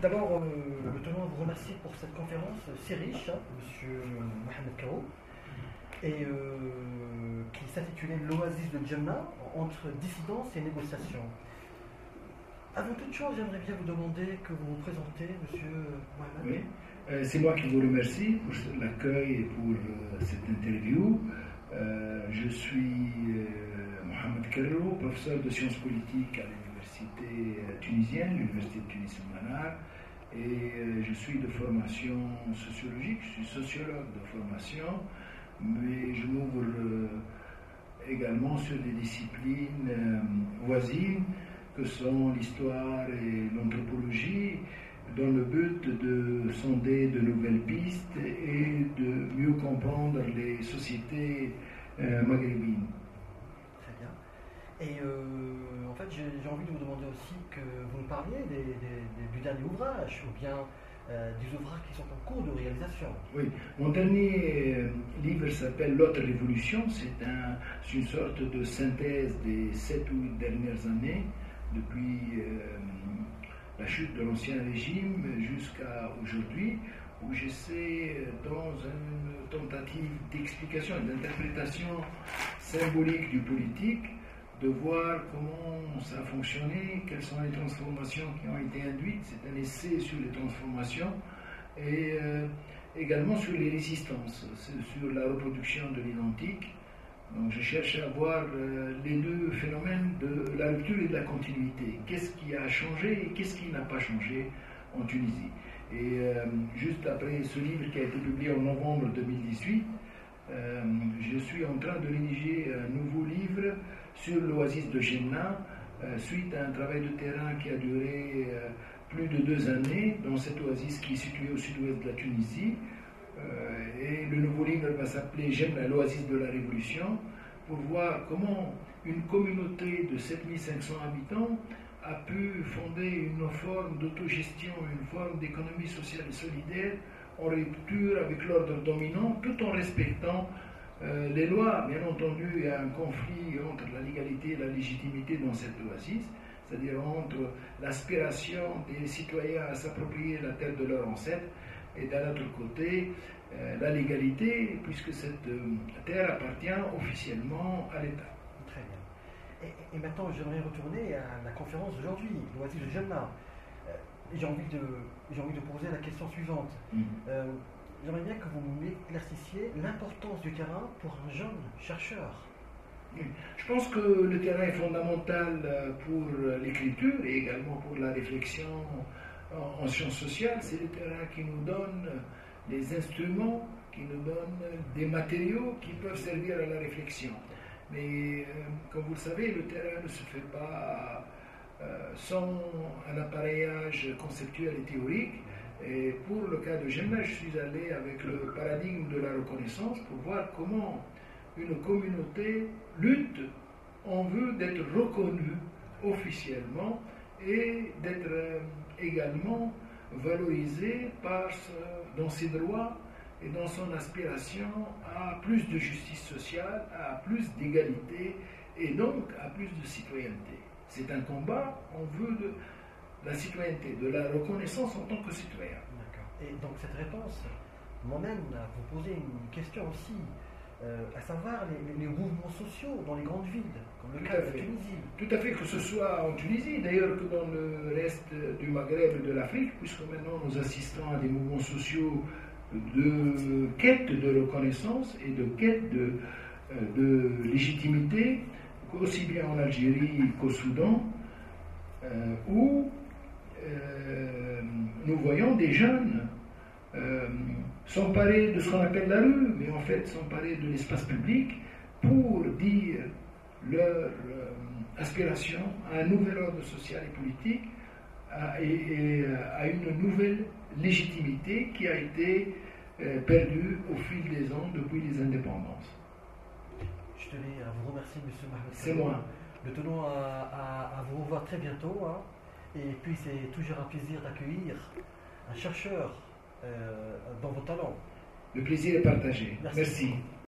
D'abord, nous tenons à vous remercier pour cette conférence si riche, hein, Monsieur Mohamed Kao, et qui s'intitulait L'oasis de Djenna entre dissidence et négociation. Avant toute chose, j'aimerais bien vous demander que vous vous présentez, Monsieur Mohamed. Oui, c'est moi qui vous remercie pour l'accueil et pour cette interview. Je suis Mohamed Kao, professeur de sciences politiques à l'université tunisienne, l'université de Tunis-Manar, et je suis de formation sociologique, je suis sociologue de formation, mais je m'ouvre également sur des disciplines voisines que sont l'histoire et l'anthropologie, dans le but de sonder de nouvelles pistes et de mieux comprendre les sociétés maghrébines. Très bien. Et en fait, j'ai envie de vous demander aussi que vous nous parliez du dernier ouvrage, ou bien des ouvrages qui sont en cours de réalisation. Oui, mon dernier livre s'appelle L'autre révolution. C'est une sorte de synthèse des 7 ou 8 dernières années, depuis la chute de l'ancien régime jusqu'à aujourd'hui, où j'essaie, dans une tentative d'explication et d'interprétation symbolique du politique, de voir comment ça a fonctionné, quelles sont les transformations qui ont été induites. C'est un essai sur les transformations et également sur les résistances, sur la reproduction de l'identique. Donc je cherche à voir les deux phénomènes de la rupture et de la continuité. Qu'est-ce qui a changé et qu'est-ce qui n'a pas changé en Tunisie. Et juste après ce livre qui a été publié en novembre 2018, je suis en train de rédiger un nouveau livre sur l'oasis de Djenna, suite à un travail de terrain qui a duré plus de 2 années dans cette oasis qui est située au sud-ouest de la Tunisie. Et le nouveau livre va s'appeler Djenna, l'oasis de la révolution, pour voir comment une communauté de 7500 habitants a pu fonder une forme d'autogestion, une forme d'économie sociale et solidaire en rupture avec l'ordre dominant, tout en respectant les lois. Bien entendu, il y a un conflit entre la légalité et la légitimité dans cette oasis, c'est-à-dire entre l'aspiration des citoyens à s'approprier la terre de leurs ancêtres et d'un autre côté la légalité, puisque cette terre appartient officiellement à l'État. Très bien. Et maintenant, j'aimerais retourner à la conférence d'aujourd'hui, l'oasis de Djenna. J'ai envie de poser la question suivante. J'aimerais bien que vous m'éclaircissiez l'importance du terrain pour un jeune chercheur. Je pense que le terrain est fondamental pour l'écriture et également pour la réflexion en sciences sociales. C'est le terrain qui nous donne les instruments, qui nous donne des matériaux qui peuvent servir à la réflexion. Mais comme vous le savez, le terrain ne se fait pas sans un appareillage conceptuel et théorique. Et pour le cas de Djenna, je suis allé avec le paradigme de la reconnaissance pour voir comment une communauté lutte en vue d'être reconnue officiellement et d'être également valorisée dans ses droits et dans son aspiration à plus de justice sociale, à plus d'égalité et donc à plus de citoyenneté. C'est un combat en vue de la citoyenneté, de la reconnaissance en tant que citoyen. D'accord. Et donc cette réponse m'emmène à vous poser une question aussi, à savoir les mouvements sociaux dans les grandes villes, comme le cas de la Tunisie. Tout à fait, que ce soit en Tunisie, d'ailleurs que dans le reste du Maghreb et de l'Afrique, puisque maintenant nous assistons à des mouvements sociaux de quête de reconnaissance et de quête de légitimité, aussi bien en Algérie qu'au Soudan, où nous voyons des jeunes s'emparer de ce qu'on appelle la rue, mais en fait s'emparer de l'espace public pour dire leur aspiration à un nouvel ordre social et politique et à une nouvelle légitimité qui a été perdue au fil des ans depuis les indépendances. Je tenais à vous remercier, M. Mohamed. C'est moi. Nous tenons à vous revoir très bientôt. Hein. Et puis c'est toujours un plaisir d'accueillir un chercheur dans vos talents. Le plaisir est partagé. Merci. Merci.